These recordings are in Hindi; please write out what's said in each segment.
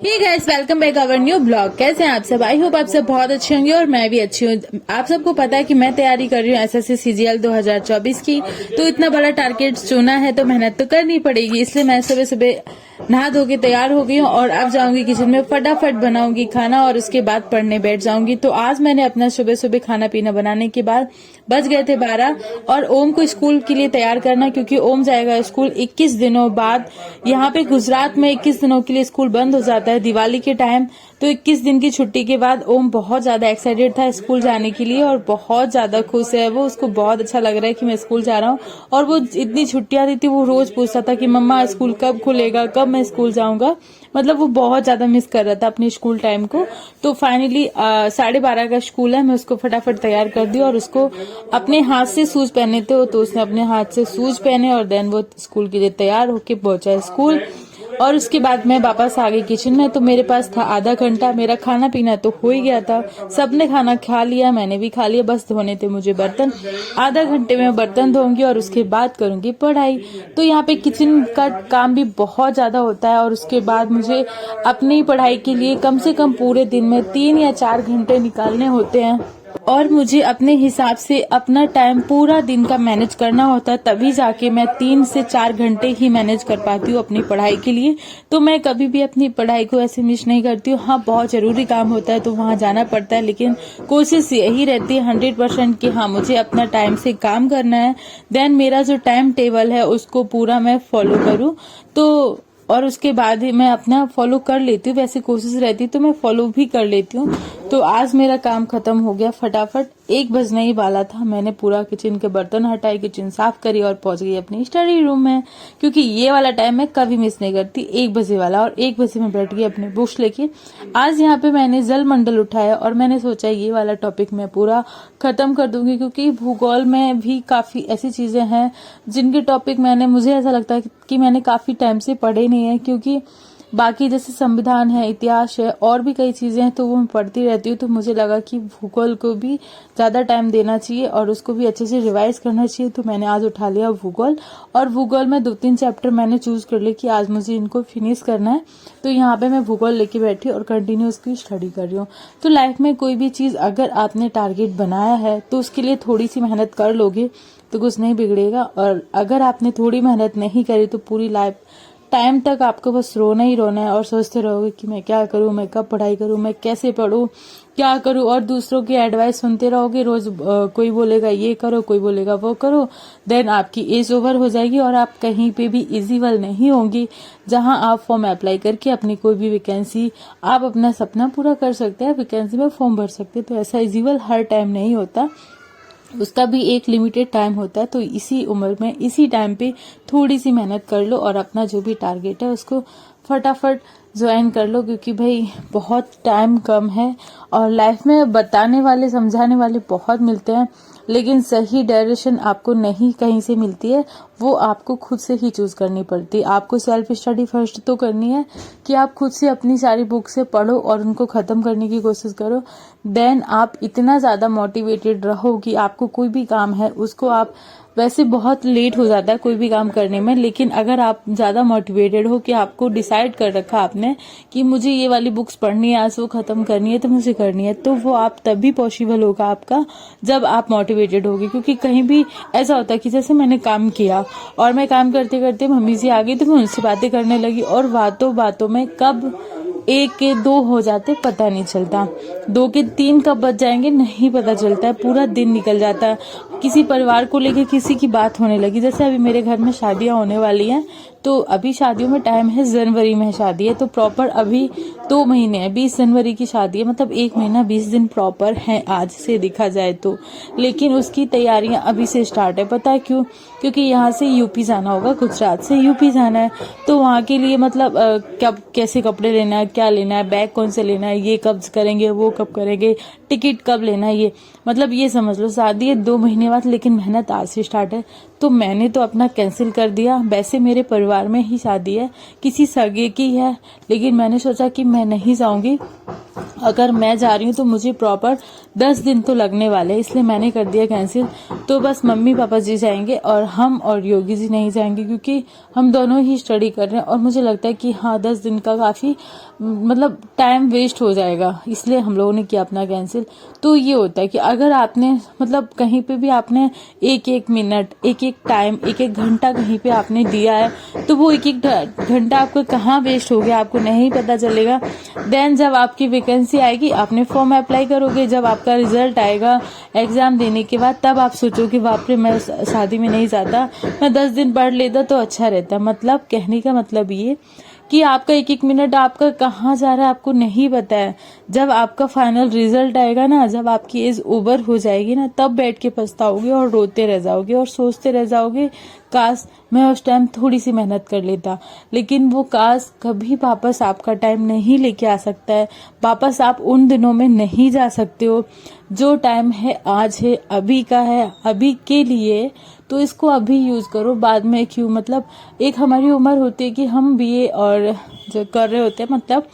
Hey guys, welcome back our new blog. कैसे हैं आप सब? आई होप आप सब बहुत अच्छे होंगे और मैं भी अच्छी हूँ। आप सबको पता है कि मैं तैयारी कर रही हूँ एसएससी सीजीएल 2024 की। तो इतना बड़ा टारगेट चुना है तो मेहनत तो करनी पड़ेगी, इसलिए मैं सुबह सुबह नहा धो के तैयार हो गई हूँ और अब जाऊंगी किचन में, फटाफट बनाऊंगी खाना और उसके बाद पढ़ने बैठ जाऊंगी। तो आज मैंने अपना सुबह सुबह खाना पीना बनाने के बाद बज गए थे 12 और ओम को स्कूल के लिए तैयार करना, क्योंकि ओम जाएगा स्कूल 21 दिनों बाद। यहाँ पे गुजरात में 21 दिनों के लिए स्कूल बंद हो जाता है दिवाली के टाइम। तो 21 दिन की छुट्टी के बाद ओम बहुत ज्यादा एक्साइटेड था स्कूल जाने के लिए और बहुत ज्यादा खुश है वो। उसको बहुत अच्छा लग रहा है कि मैं स्कूल जा रहा हूँ। और वो इतनी छुट्टियां दी थी, वो रोज पूछता था कि मम्मा स्कूल कब खुलेगा, कब मैं स्कूल जाऊंगा। मतलब वो बहुत ज्यादा मिस कर रहा था अपने स्कूल टाइम को। तो फाइनली 12:30 का स्कूल है, मैं उसको फटाफट तैयार कर दी और उसको अपने हाथ से शूज पहने थे तो उसने अपने हाथ से शूज पहने और देन वो स्कूल के लिए तैयार होके पहुंचा स्कूल। और उसके बाद मैं वापस आ गई किचन में। तो मेरे पास था आधा घंटा, मेरा खाना पीना तो हो ही गया था, सबने खाना खा लिया, मैंने भी खा लिया, बस धोने थे मुझे बर्तन। आधा घंटे में बर्तन धोऊंगी और उसके बाद करूंगी पढ़ाई। तो यहाँ पे किचन का काम भी बहुत ज्यादा होता है और उसके बाद मुझे अपनी पढ़ाई के लिए कम से कम पूरे दिन में 3 या 4 घंटे निकालने होते हैं और मुझे अपने हिसाब से अपना टाइम पूरा दिन का मैनेज करना होता है, तभी जाके मैं 3 से 4 घंटे ही मैनेज कर पाती हूँ अपनी पढ़ाई के लिए। तो मैं कभी भी अपनी पढ़ाई को ऐसे मिस नहीं करती हूँ। हाँ, बहुत जरूरी काम होता है तो वहां जाना पड़ता है, लेकिन कोशिश यही रहती है 100% कि हाँ मुझे अपना टाइम से काम करना है। देन मेरा जो टाइम टेबल है उसको पूरा मैं फॉलो करूँ तो और उसके बाद ही मैं अपना फॉलो कर लेती हूँ। वैसे कोशिश रहती तो मैं फॉलो भी कर लेती हूँ। तो आज मेरा काम खत्म हो गया फटाफट, 1 बजने ही वाला था। मैंने पूरा किचन के बर्तन हटाए, किचन साफ करी और पहुंच गई अपनी स्टडी रूम में, क्योंकि ये वाला टाइम मैं कभी मिस नहीं करती, 1 बजे वाला। और 1 बजे मैं बैठ गई अपने बुक्स लेके। आज यहाँ पे मैंने जल मंडल उठाया और मैंने सोचा ये वाला टॉपिक मैं पूरा खत्म कर दूंगी, क्योंकि भूगोल में भी काफी ऐसी चीजें हैं जिनके टॉपिक मुझे ऐसा लगता है कि मैंने काफी टाइम से पढ़े नहीं है। क्योंकि बाकी जैसे संविधान है, इतिहास है और भी कई चीजें हैं तो वो मैं पढ़ती रहती हूँ। तो मुझे लगा कि भूगोल को भी ज्यादा टाइम देना चाहिए और उसको भी अच्छे से रिवाइज करना चाहिए। तो मैंने आज उठा लिया भूगोल और भूगोल में 2-3 चैप्टर मैंने चूज कर लिए कि आज मुझे इनको फिनिश करना है। तो यहाँ पे मैं भूगोल लेके बैठी और कंटिन्यू उसकी स्टडी कर रही हूँ। तो लाइफ में कोई भी चीज अगर आपने टारगेट बनाया है तो उसके लिए थोड़ी सी मेहनत कर लोगे तो कुछ नहीं बिगड़ेगा। और अगर आपने थोड़ी मेहनत नहीं करी तो पूरी लाइफ टाइम तक आपको बस रोना ही रोना है और सोचते रहोगे कि मैं क्या करूं, मैं कब पढ़ाई करूं, मैं कैसे पढूं, क्या करूं। और दूसरों की एडवाइस सुनते रहोगे रोज। कोई बोलेगा ये करो, कोई बोलेगा वो करो। देन आपकी एज ओवर हो जाएगी और आप कहीं पे भी इजीबल नहीं होंगी जहां आप फॉर्म अप्लाई करके अपनी कोई भी वैकेंसी, आप अपना सपना पूरा कर सकते हैं, वैकेंसी में फॉर्म भर सकते हैं। तो ऐसा इजीबल हर टाइम नहीं होता, उसका भी एक लिमिटेड टाइम होता है। तो इसी उम्र में इसी टाइम पे थोड़ी सी मेहनत कर लो और अपना जो भी टारगेट है उसको फटाफट ज्वाइन कर लो, क्योंकि भाई बहुत टाइम कम है और लाइफ में बताने वाले समझाने वाले बहुत मिलते हैं, लेकिन सही डायरेक्शन आपको नहीं कहीं से मिलती है, वो आपको खुद से ही चूज करनी पड़ती है। आपको सेल्फ स्टडी फर्स्ट तो करनी है कि आप खुद से अपनी सारी बुक से पढ़ो और उनको खत्म करने की कोशिश करो। देन आप इतना ज्यादा मोटिवेटेड रहो कि आपको कोई भी काम है उसको आप, वैसे बहुत लेट हो जाता है कोई भी काम करने में, लेकिन अगर आप ज्यादा मोटिवेटेड हो कि आपको डिसाइड कर रखा आपने कि मुझे ये वाली बुक्स पढ़नी है, आज वो खत्म करनी है तो मुझे करनी है, तो वो आप तभी पॉसिबल होगा आपका जब आप मोटिवेटेड होगे। क्योंकि कहीं भी ऐसा होता है कि जैसे मैंने काम किया और मैं काम करते करते मम्मी जी आ गई तो मैं उनसे बातें करने लगी और बातों बातों में कब 1 के 2 हो जाते पता नहीं चलता, 2 के 3 कब बज जाएंगे नहीं पता चलता है, पूरा दिन निकल जाता है। किसी परिवार को लेके किसी की बात होने लगी, जैसे अभी मेरे घर में शादियां होने वाली हैं तो अभी शादियों में टाइम है, जनवरी में शादी है तो प्रॉपर अभी 2 महीने है, 20 जनवरी की शादी है, मतलब 1 महीना 20 दिन प्रॉपर है आज से देखा जाए तो। लेकिन उसकी तैयारियां अभी से स्टार्ट है, पता है क्यों? क्योंकि यहाँ से यूपी जाना होगा, गुजरात से यूपी जाना है, तो वहाँ के लिए मतलब कब कैसे कपड़े लेना है, क्या लेना है, बैग कौन से लेना है, ये कब करेंगे, वो कब करेंगे, टिकट कब लेना है, ये मतलब ये समझ लो शादी है 2 महीने बाद, लेकिन मेहनत आज से स्टार्ट है। तो मैंने तो अपना कैंसिल कर दिया। वैसे मेरे परिवार में ही शादी है, किसी सगे की है, लेकिन मैंने सोचा कि मैं नहीं जाऊंगी, अगर मैं जा रही हूँ तो मुझे प्रॉपर 10 दिन तो लगने वाले, इसलिए मैंने कर दिया कैंसिल। तो बस मम्मी पापा जी जाएंगे और हम और योगी जी नहीं जाएंगे, क्योंकि हम दोनों ही स्टडी कर रहे हैं और मुझे लगता है कि हाँ 10 दिन का काफी मतलब टाइम वेस्ट हो जाएगा, इसलिए हम लोगों ने किया अपना कैंसिल। तो ये होता है कि अगर आपने मतलब कहीं पे भी आपने एक एक मिनट, एक एक टाइम, एक एक घंटा कहीं पे आपने दिया है, तो वो एक एक घंटा आपका कहाँ वेस्ट हो गया आपको नहीं पता चलेगा। देन जब आपकी वैकेंसी आएगी, आपने फॉर्म अप्लाई करोगे, जब आपका रिजल्ट आएगा एग्जाम देने के बाद, तब आप सोचोगे बाप रे मैं शादी में नहीं जाता, मैं 10 दिन पढ़ लेता तो अच्छा रहता। मतलब कहने का मतलब ये कि आपका एक एक मिनट आपका कहाँ जा रहा है आपको नहीं पता है। जब आपका फाइनल रिजल्ट आएगा ना, जब आपकी एज ओवर हो जाएगी ना, तब बैठ के पछताओगे और रोते रह जाओगे और सोचते रह जाओगे काश मैं उस टाइम थोड़ी सी मेहनत कर लेता। लेकिन वो काश कभी वापस आपका टाइम नहीं लेके आ सकता है, वापस आप उन दिनों में नहीं जा सकते हो। जो टाइम है आज है, अभी का है, अभी के लिए, तो इसको अभी यूज करो, बाद में क्यों। मतलब एक हमारी उम्र होती है कि हम बीए और जो कर रहे होते हैं, मतलब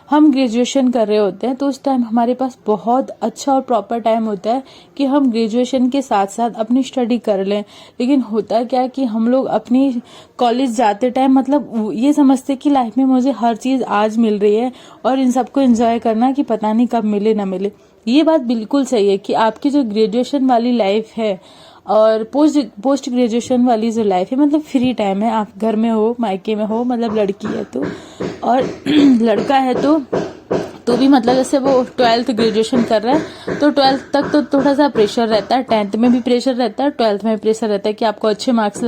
हम ग्रेजुएशन कर रहे होते हैं, तो उस टाइम हमारे पास बहुत अच्छा और प्रॉपर टाइम होता है कि हम ग्रेजुएशन के साथ साथ अपनी स्टडी कर लें। लेकिन होता क्या है कि हम लोग अपनी कॉलेज जाते टाइम मतलब ये समझते कि लाइफ में मुझे हर चीज आज मिल रही है और इन सबको एंजॉय करना कि पता नहीं कब मिले ना मिले। ये बात बिल्कुल सही है कि आपकी जो ग्रेजुएशन वाली लाइफ है और पोस्ट ग्रेजुएशन वाली जो लाइफ है, मतलब फ्री टाइम है, आप घर में हो, मायके में हो, मतलब लड़की है तो, और लड़का है तो भी मतलब जैसे वो 12th ग्रेजुएशन कर रहा है तो 12th तक तो थोड़ा सा प्रेशर रहता है, 10th में भी प्रेशर रहता है, 12th में भी प्रेशर रहता है कि आपको अच्छे मार्क्स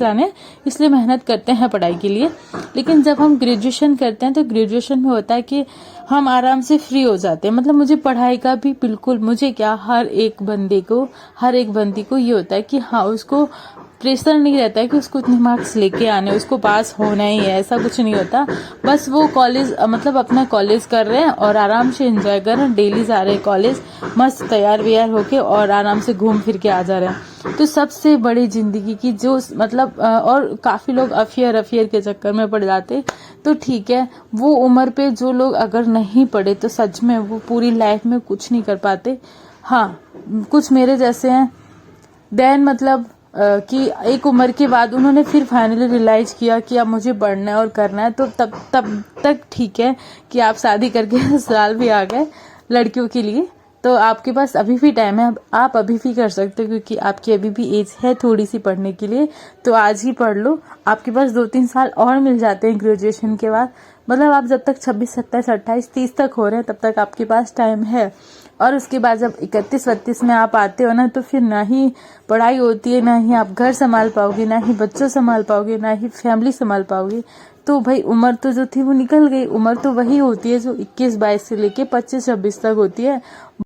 लाने, इसलिए मेहनत करते हैं पढ़ाई के लिए। लेकिन जब हम ग्रेजुएशन करते हैं तो ग्रेजुएशन में होता है कि हम आराम से फ्री हो जाते हैं। मतलब मुझे पढ़ाई का भी बिल्कुल, मुझे क्या, हर एक बंदी को ये होता है कि हाँ उसको प्रेशर नहीं रहता है कि उसको इतने मार्क्स लेके आने, उसको पास होना ही है, ऐसा कुछ नहीं होता। बस वो कॉलेज मतलब अपना कॉलेज कर रहे हैं और आराम से एंजॉय कर रहे हैं, डेली जा रहे हैं कॉलेज, मस्त तैयार व्यार होके और आराम से घूम फिर के आ जा रहे हैं। तो सबसे बड़ी जिंदगी की जो मतलब और काफी लोग अफेयर के चक्कर में पड़ जाते, तो ठीक है, वो उम्र पे जो लोग अगर नहीं पढ़े तो सच में वो पूरी लाइफ में कुछ नहीं कर पाते। हाँ, कुछ मेरे जैसे हैं, देन मतलब कि एक उम्र के बाद उन्होंने फिर फाइनली रियलाइज किया कि अब मुझे पढ़ना है और करना है, तो तब तक ठीक है कि आप शादी करके साल भी आ गए लड़कियों के लिए, तो आपके पास अभी भी टाइम है, आप अभी भी कर सकते हो क्योंकि आपकी अभी भी एज है थोड़ी सी पढ़ने के लिए। तो आज ही पढ़ लो, आपके पास 2-3 साल और मिल जाते हैं ग्रेजुएशन के बाद। मतलब आप जब तक 26, 27, 28, 30 तक हो रहे हैं तब तक आपके पास टाइम है। और उसके बाद जब 31-32 में आप आते हो ना, तो फिर ना ही पढ़ाई होती है, ना ही आप घर संभाल पाओगे, ना ही बच्चों संभाल पाओगे, ना ही फैमिली संभाल पाओगे। तो भाई उम्र तो जो थी वो निकल गई। उम्र तो वही होती है जो 21-22 से लेके 25-26 तक होती है।